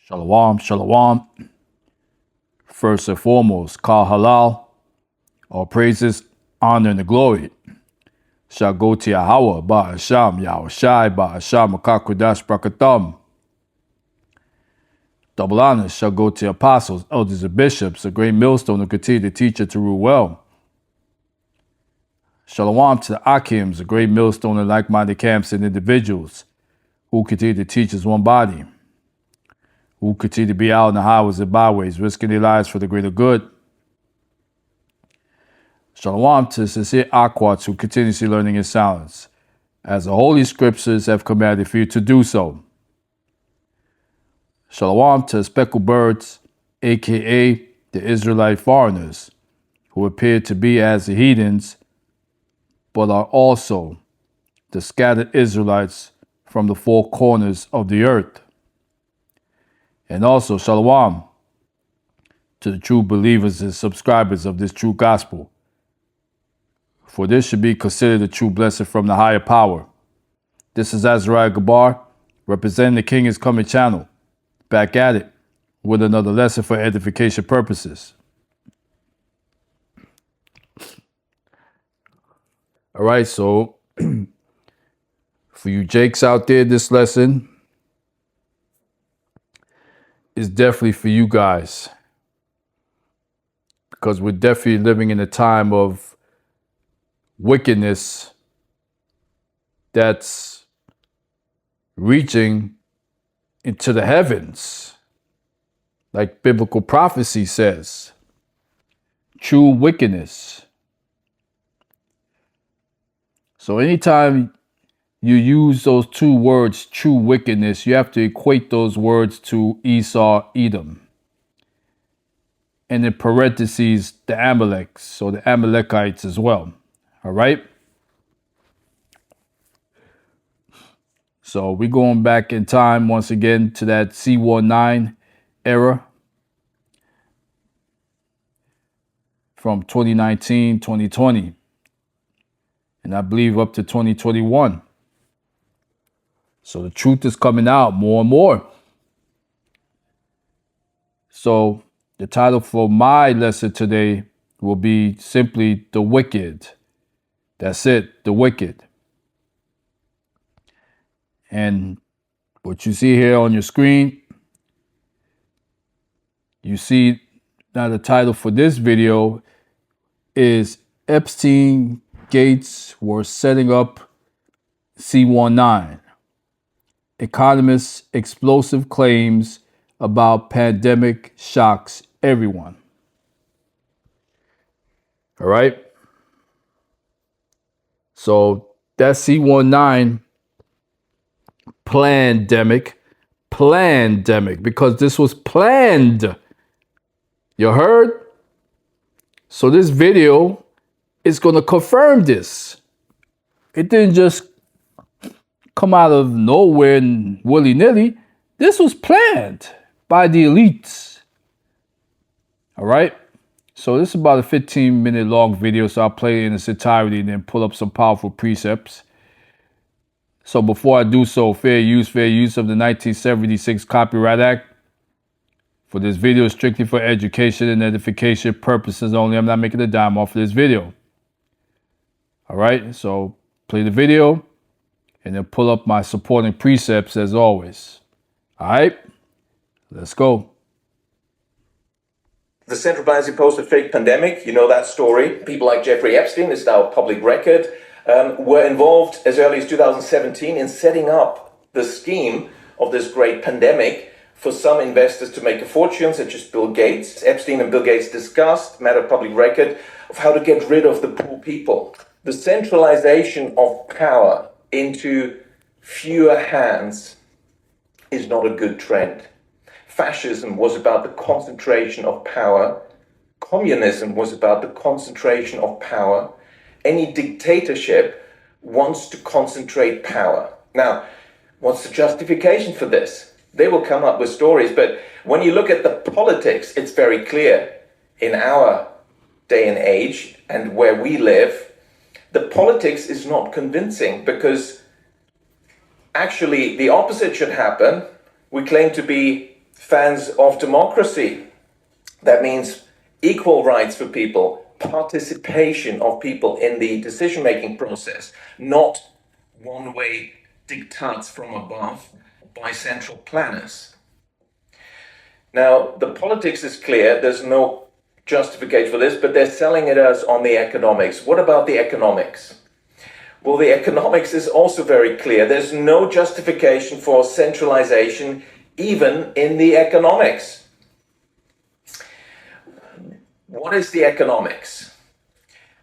Shalom, shalom. First and foremost, Kal Halal, all praises, honor, and the glory shall go to Yahweh, Ba'asham, Yahushai, Ba'asham, Akakudash, Brakatham. Double honors shall go to apostles, elders, and bishops, a great millstone to continue to teach it to rule well. Shalom to the Akims, a great millstone of like-minded camps and individuals who continue to teach as one body, who continue to be out in the highways and byways, risking their lives for the greater good. Shalom to sincere Akwats who continuously learning in silence, as the Holy Scriptures have commanded for you to do so. Shalom to speckled birds, aka the Israelite foreigners, who appear to be as the heathens, but are also the scattered Israelites from the four corners of the earth. And also shalom to the true believers and subscribers of this true gospel, for this should be considered a true blessing from the higher power. This is Azariah Gabar, representing the King is Coming channel, back at it with another lesson for edification purposes. All right, so for you Jakes out there, this lesson is definitely for you guys, because we're definitely living in a time of wickedness that's reaching into the heavens, like biblical prophecy says. True wickedness. So anytime you use those two words, true wickedness, you have to equate those words to Esau, Edom. And in parentheses, the Amaleks, or the Amalekites as well. All right? So we're going back in time once again to that C19 era from 2019, 2020, and I believe up to 2021. So the truth is coming out more and more. So the title for my lesson today will be simply The Wicked. That's it, the wicked. And what you see here on your screen, you see now the title for this video is Epstein Gates were setting up C19. Economists' explosive claims about pandemic shocks everyone. All right. So that C19 plandemic, because this was planned. You heard? So this video is going to confirm this. It didn't just come out of nowhere and willy-nilly. This was planned by the elites. All right? So this is about a 15-minute long video, so I'll play it in its entirety and then pull up some powerful precepts. So before I do so, fair use of the 1976 Copyright Act. For this video is strictly for education and edification purposes only. I'm not making a dime off of this video. All right, so play the video and then pull up my supporting precepts as always. All right, let's go. The Central Banks imposed a fake pandemic. You know that story. People like Jeffrey Epstein, it's now public record, were involved as early as 2017 in setting up the scheme of this great pandemic for some investors to make a fortune, such as Bill Gates. Epstein and Bill Gates discussed, matter of public record, of how to get rid of the poor people. The centralization of power into fewer hands is not a good trend. Fascism was about the concentration of power. Communism was about the concentration of power. Any dictatorship wants to concentrate power. Now, what's the justification for this? They will come up with stories, but when you look at the politics, it's very clear. In our day and age, and where we live, the politics is not convincing, because actually the opposite should happen. We claim to be fans of democracy. That means equal rights for people, participation of people in the decision-making process, not one-way diktats from above by central planners. Now, the politics is clear. There's no justification for this, but they're selling it as on the economics. What about the economics? Well, the economics is also very clear. There's no justification for centralization, even in the economics. What is the economics?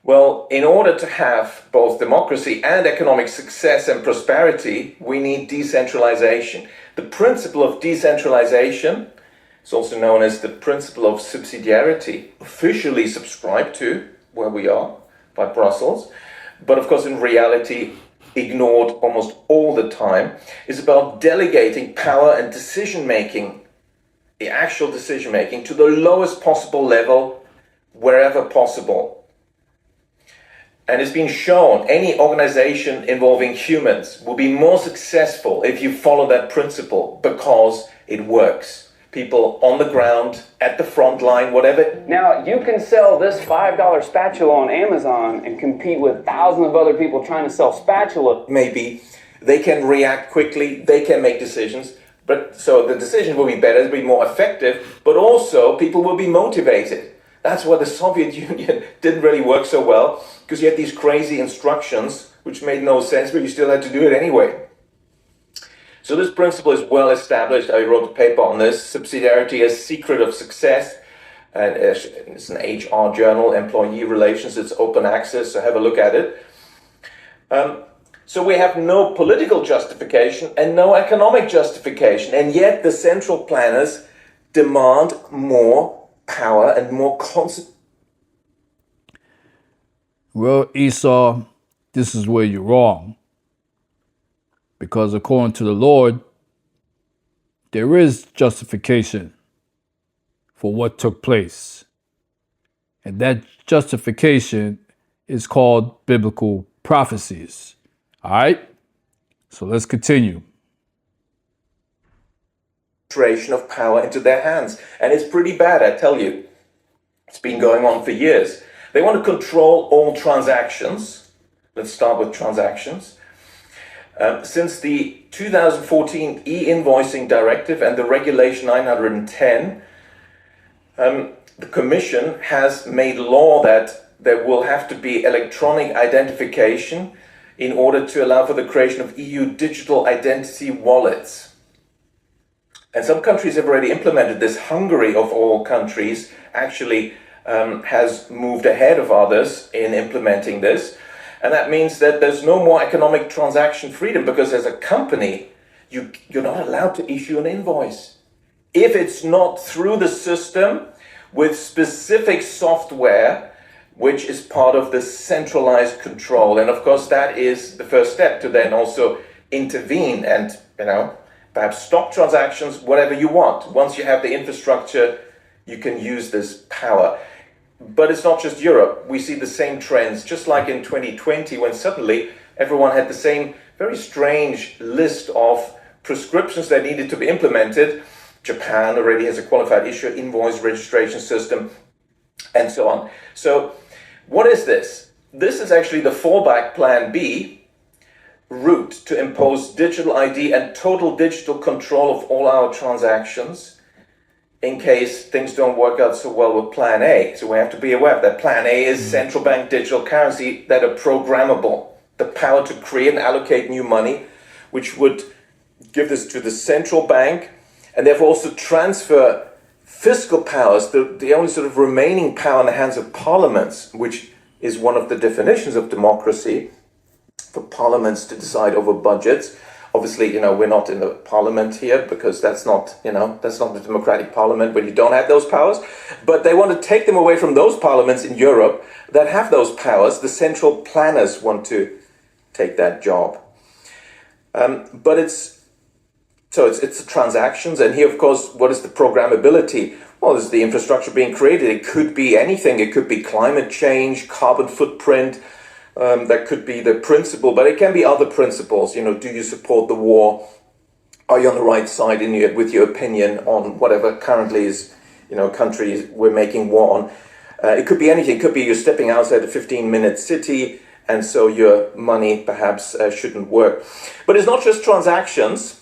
Well, in order to have both democracy and economic success and prosperity, we need decentralization. The principle of decentralization, it's also known as the principle of subsidiarity, officially subscribed to, where we are, by Brussels, but of course in reality ignored almost all the time, is about delegating power and decision-making, the actual decision-making, to the lowest possible level, wherever possible. And it's been shown any organization involving humans will be more successful if you follow that principle, because it works. People on the ground, at the front line, whatever. Now, you can sell this $5 spatula on Amazon and compete with thousands of other people trying to sell spatula. Maybe they can react quickly, they can make decisions, but so the decision will be better, it'll be more effective, but also people will be motivated. That's why the Soviet Union didn't really work so well, because you had these crazy instructions which made no sense, but you still had to do it anyway. So this principle is well established. I wrote a paper on this. Subsidiarity as secret of success. And it's an HR journal, employee relations. It's open access, so have a look at it. So we have no political justification and no economic justification. And yet the central planners demand more power and more Well, Esau, this is where you're wrong. Because according to the Lord, there is justification for what took place. And that justification is called biblical prophecies. All right? So let's continue. Of power into their hands. And it's pretty bad, I tell you. It's been going on for years. They want to control all transactions. Let's start with transactions. Since the 2014 e-invoicing directive and the regulation 910, the Commission has made law that there will have to be electronic identification in order to allow for the creation of EU digital identity wallets. And some countries have already implemented this. Hungary, of all countries, actually has moved ahead of others in implementing this. And that means that there's no more economic transaction freedom, because as a company, you're not allowed to issue an invoice if it's not through the system with specific software, which is part of the centralized control. And of course, that is the first step to then also intervene and, perhaps stop transactions, whatever you want. Once you have the infrastructure, you can use this power. But it's not just Europe. We see the same trends, just like in 2020, when suddenly everyone had the same very strange list of prescriptions that needed to be implemented. Japan already has a qualified issuer invoice registration system, and so on. So what is this? This is actually the fallback plan B route to impose digital ID and total digital control of all our transactions in case things don't work out so well with plan A. So we have to be aware that plan A is central bank digital currency that are programmable, the power to create and allocate new money, which would give this to the central bank and therefore also transfer fiscal powers, the only sort of remaining power in the hands of parliaments, which is one of the definitions of democracy, for parliaments to decide over budgets. Obviously, we're not in the parliament here because that's not the democratic parliament when you don't have those powers. But they want to take them away from those parliaments in Europe that have those powers. The central planners want to take that job. But it's the transactions. And here, of course, what is the programmability? Well, there's the infrastructure being created. It could be anything. It could be climate change, carbon footprint. That could be the principle, but it can be other principles. Do you support the war Are you on the right side with your opinion on whatever currently is, countries we're making war on? It could be anything. It could be you're stepping outside a 15-minute city, and so your money perhaps shouldn't work. But it's not just transactions,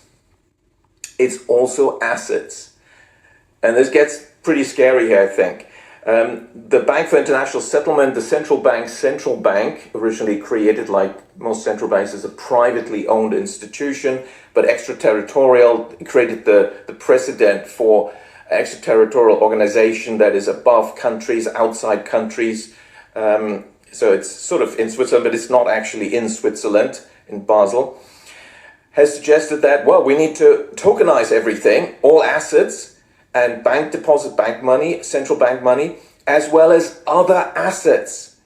it's also assets. And this gets pretty scary here, I think. The Bank for International Settlement, the central bank, originally created like most central banks as a privately owned institution, but extraterritorial, created the precedent for extraterritorial organization that is above countries, outside countries. So it's sort of in Switzerland, but it's not actually in Switzerland, in Basel, has suggested that, well, we need to tokenize everything, all assets, and bank deposit, bank money, central bank money, as well as other assets.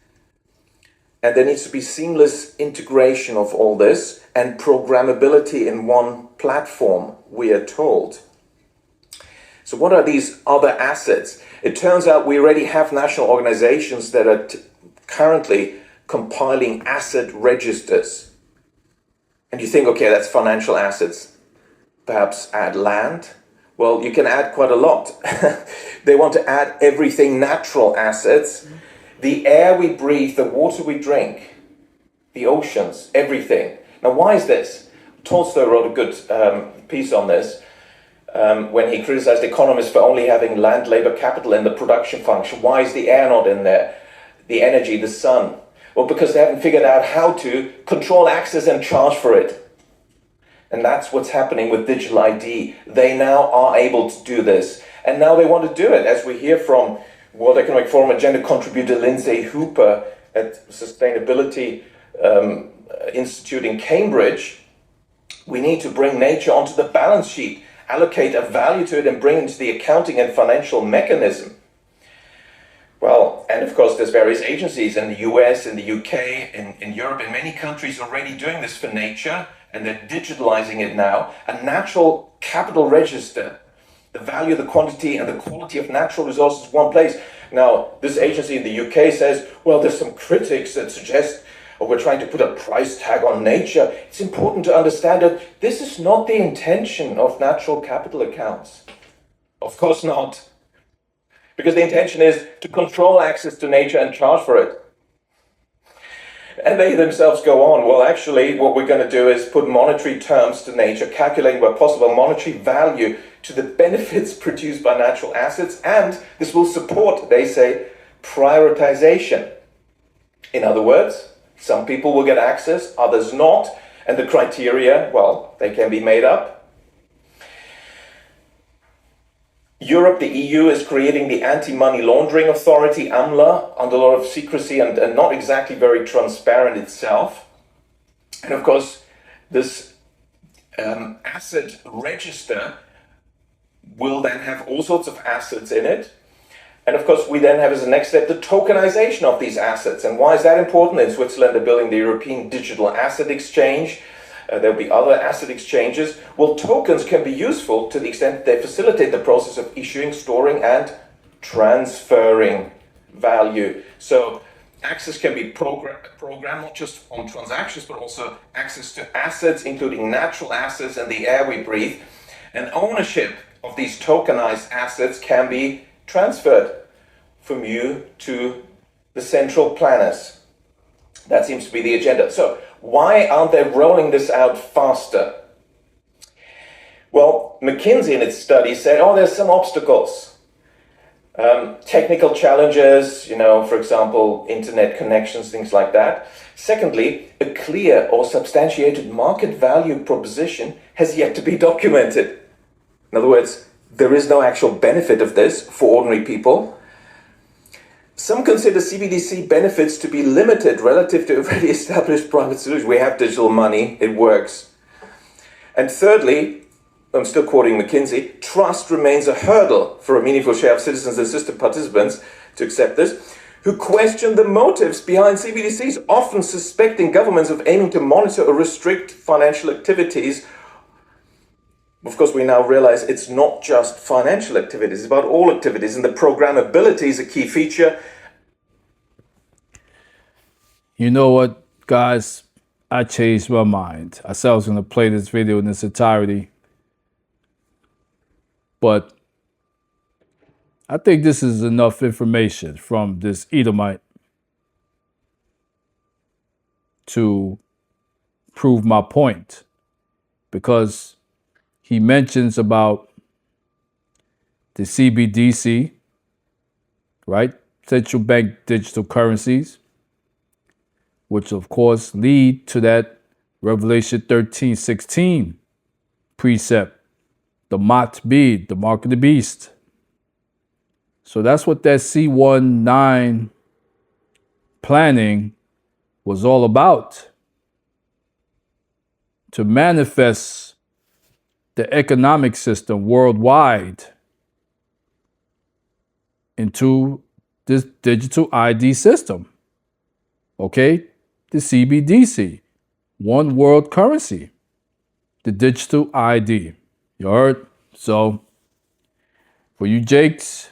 And there needs to be seamless integration of all this and programmability in one platform, we are told. So what are these other assets? It turns out we already have national organizations that are currently compiling asset registers. And you think, okay, that's financial assets. Perhaps add land. Well, you can add quite a lot. They want to add everything, natural assets, the air we breathe, the water we drink, the oceans, everything. Now, why is this? Tolstoy wrote a good piece on this when he criticized economists for only having land, labor, capital in the production function. Why is the air not in there? The energy, the sun. Well, because they haven't figured out how to control access and charge for it. And that's what's happening with digital ID. They now are able to do this. And now they want to do it, as we hear from World Economic Forum agenda contributor Lindsay Hooper at Sustainability Institute in Cambridge. We need to bring nature onto the balance sheet, allocate a value to it, and bring it into the accounting and financial mechanism. Well, and of course, there's various agencies in the US, in the UK, in Europe, in many countries already doing this for nature, and they're digitalizing it now. A natural capital register, the value, the quantity, and the quality of natural resources in one place. Now, this agency in the UK says, well, there's some critics that suggest, we're trying to put a price tag on nature. It's important to understand that this is not the intention of natural capital accounts. Of course not. Because the intention is to control access to nature and charge for it. And they themselves go on, well, actually, what we're going to do is put monetary terms to nature, calculating where possible monetary value to the benefits produced by natural assets, and this will support, they say, prioritization. In other words, some people will get access, others not, and the criteria, well, they can be made up. Europe, the EU, is creating the Anti-Money Laundering Authority, AMLA, under a lot of secrecy and not exactly very transparent itself. And of course, this asset register will then have all sorts of assets in it. And of course, we then have as a next step the tokenization of these assets. And why is that important? In Switzerland, they're building the European Digital Asset Exchange. There'll be other asset exchanges. Well, tokens can be useful to the extent they facilitate the process of issuing, storing, and transferring value. So access can be programmed not just on transactions, but also access to assets, including natural assets and the air we breathe. And ownership of these tokenized assets can be transferred from you to the central planners. That seems to be the agenda. So why aren't they rolling this out faster? Well, McKinsey in its study said, there's some obstacles. Technical challenges, for example, internet connections, things like that. Secondly, a clear or substantiated market value proposition has yet to be documented. In other words, there is no actual benefit of this for ordinary people. Some consider CBDC benefits to be limited relative to already established private solutions. We have digital money, it works. And thirdly, I'm still quoting McKinsey, trust remains a hurdle for a meaningful share of citizens and system participants to accept this, who question the motives behind CBDCs, often suspecting governments of aiming to monitor or restrict financial activities. Of course, we now realize it's not just financial activities, it's about all activities, and the programmability is a key feature. You know what, guys? I changed my mind. I said I was going to play this video in its entirety, But I think this is enough information from this Edomite to prove my point, because he mentions about the CBDC, right? Central bank digital currencies, which of course lead to that Revelation 13:16 precept, the Mot bead, the mark of the beast. So that's what that C19 planning was all about, to manifest the economic system worldwide into this digital ID system. Okay? The CBDC, one world currency, the digital ID. You heard? So, for you Jakes,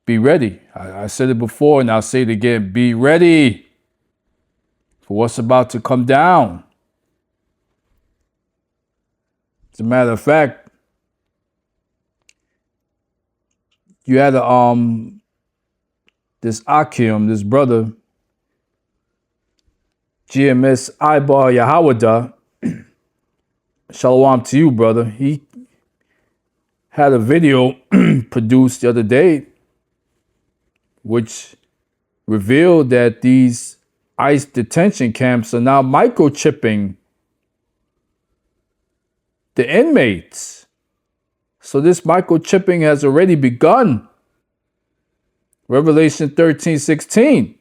be ready. I said it before and I'll say it again. Be ready for what's about to come down. As a matter of fact, you had this Akim, this brother, GMS Ibar Yahawada, shalom to you, brother. He had a video produced the other day which revealed that these ICE detention camps are now microchipping the inmates. So this microchipping has already begun. Revelation 13:16.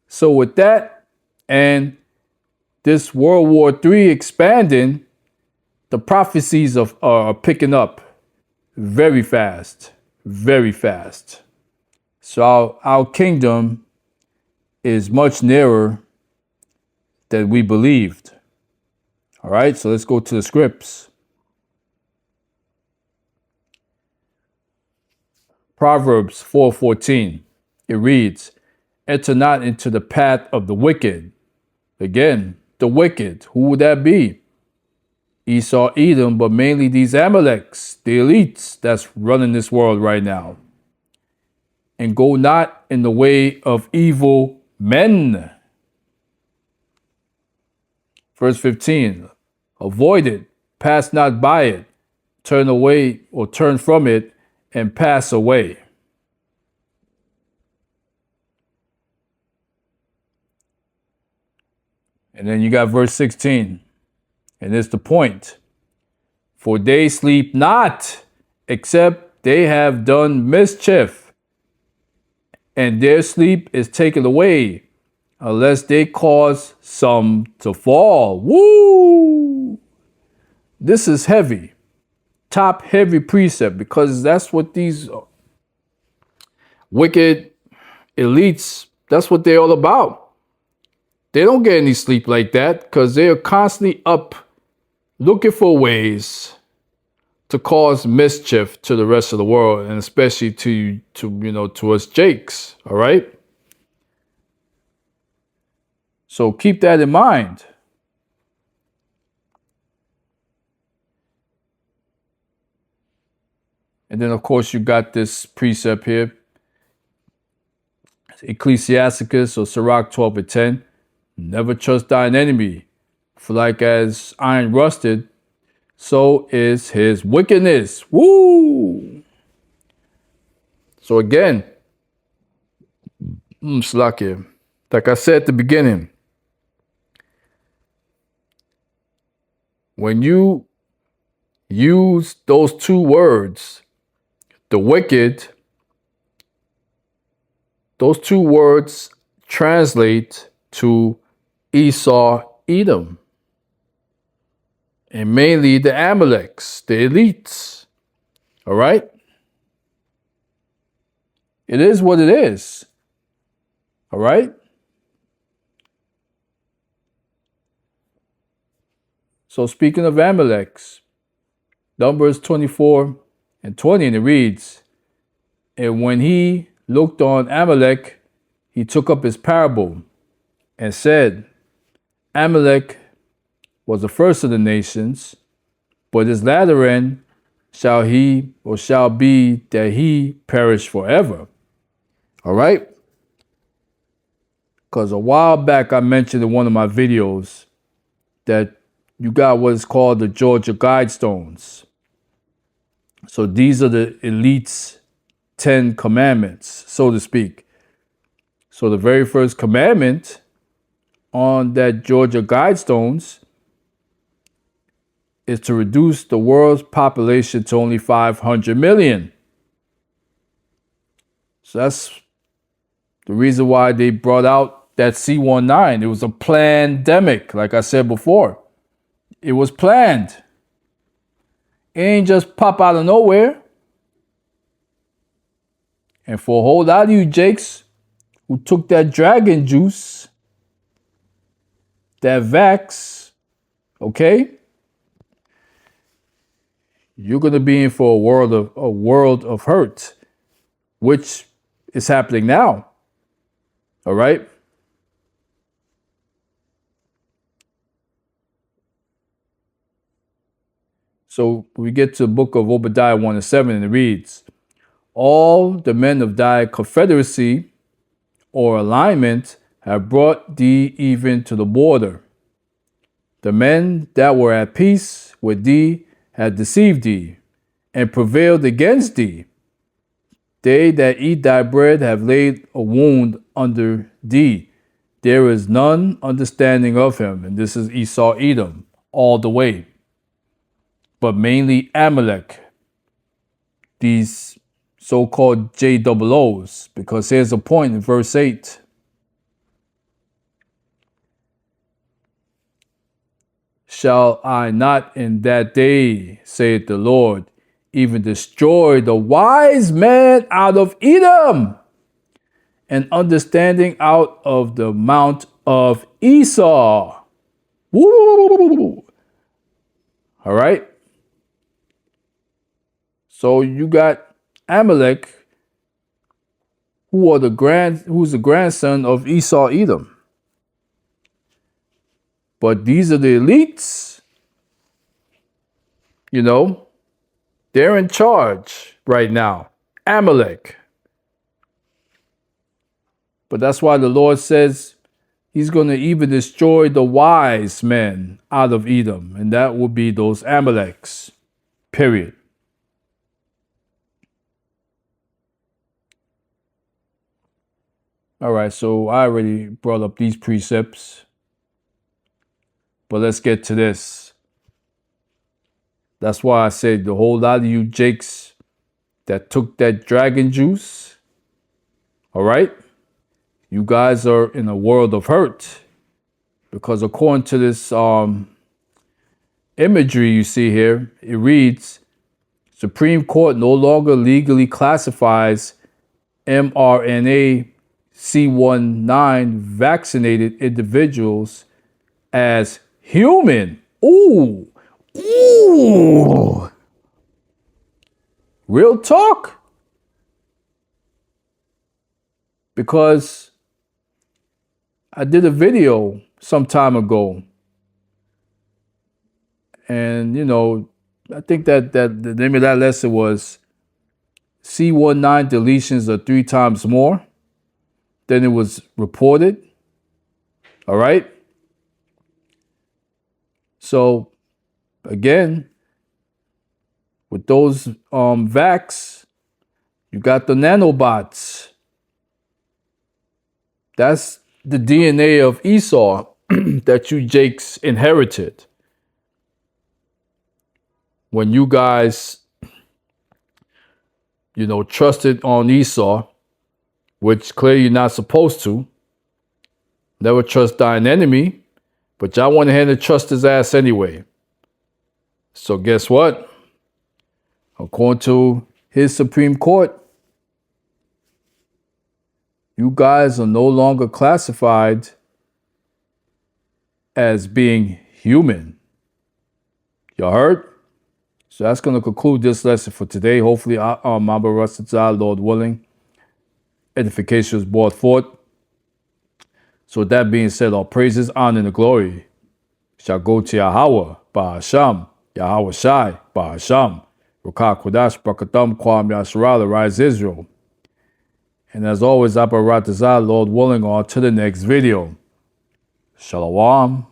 So with that and this World War III expanding, the prophecies are picking up very fast, very fast. So our kingdom is much nearer than we believed. All right, so let's go to the scripts. Proverbs 4:14. It reads, "Enter not into the path of the wicked." Again, the wicked. Who would that be? Esau, Edom, but mainly these Amaleks, the elites that's running this world right now. "And go not in the way of evil men." Verse 15. "Avoid it, pass not by it, turn away or turn from it, and pass away." And then you got verse 16. And it's the point. "For they sleep not, except they have done mischief, and their sleep is taken away, unless they cause some to fall." Woo! This is heavy. Top heavy precept, because that's what these wicked elites, that's what they're all about. They don't get any sleep like that because they are constantly up looking for ways to cause mischief to the rest of the world, and especially to us Jakes. All right. So keep that in mind. And then of course you got this precept here, Ecclesiasticus or Sirach 12:10. "Never trust thine enemy, for like as iron rusted, so is his wickedness." Woo! So again, Slakia, like I said at the beginning, when you use those two words, the wicked, those two words translate to Esau, Edom, and mainly the Amaleks, the elites. All right? It is what it is. All right? So speaking of Amaleks, Numbers 24:20, and it reads, "And when he looked on Amalek, he took up his parable and said, Amalek was the first of the nations, but his latter end shall be that he perish forever. All right? Because a while back I mentioned in one of my videos that you got what is called the Georgia Guidestones. So these are the elite's 10 commandments, so to speak. So the very first commandment on that Georgia Guidestones is to reduce the world's population to only 500 million. So that's the reason why they brought out that C-19. It was a pandemic, like I said before. It was planned. It ain't just pop out of nowhere. And for a whole lot of you jakes who took that dragon juice, that vax, okay? You're gonna be in for a world of hurt, which is happening now. All right? So we get to the book of Obadiah 1:7, and it reads, all the men of thy confederacy or alignment have brought thee even to the border. The men that were at peace with thee had deceived thee and prevailed against thee. They that eat thy bread have laid a wound under thee. There is none understanding of him. And this is Esau, Edom, all the way. But mainly Amalek, these so-called JOOs, because here's a point in verse 8. Shall I not in that day, saith the Lord, even destroy the wise man out of Edom, and understanding out of the mount of Esau. Woo! All right. So you got Amalek, who's the grandson of Esau, Edom. But these are the elites. You know, they're in charge right now. Amalek. But that's why the Lord says he's going to even destroy the wise men out of Edom. And that will be those Amaleks. Period. All right, so I already brought up these precepts. But let's get to this. That's why I said the whole lot of you jakes that took that dragon juice, all right, you guys are in a world of hurt. Because according to this imagery you see here, it reads, Supreme Court no longer legally classifies mRNA C-19 vaccinated individuals as human. Ooh. Real talk. Because I did a video some time ago. And, you know, I think that the name of that lesson was C-19 deletions are 3 times more than it was reported. All right. So, again, with those vax, you got the nanobots. That's the DNA of Esau that you jakes inherited. When you guys, you know, trusted on Esau, which clearly you're not supposed to. Never trust thine enemy, but y'all went ahead and trust his ass anyway. So guess what? According to his Supreme Court, you guys are no longer classified as being human. Y'all heard? So that's going to conclude this lesson for today. Hopefully, Mamba Rasazah, Lord willing, edification was brought forth. So with that being said, all praises, honor, and glory shall go to Yahweh, Ba'asham. Yahweh Shai, Bahasham, Rukak Kodash, Brakatam, Kwam Yasharala, Rise Israel. And as always, Aparatazah, Lord willing, on to the next video. Shalom.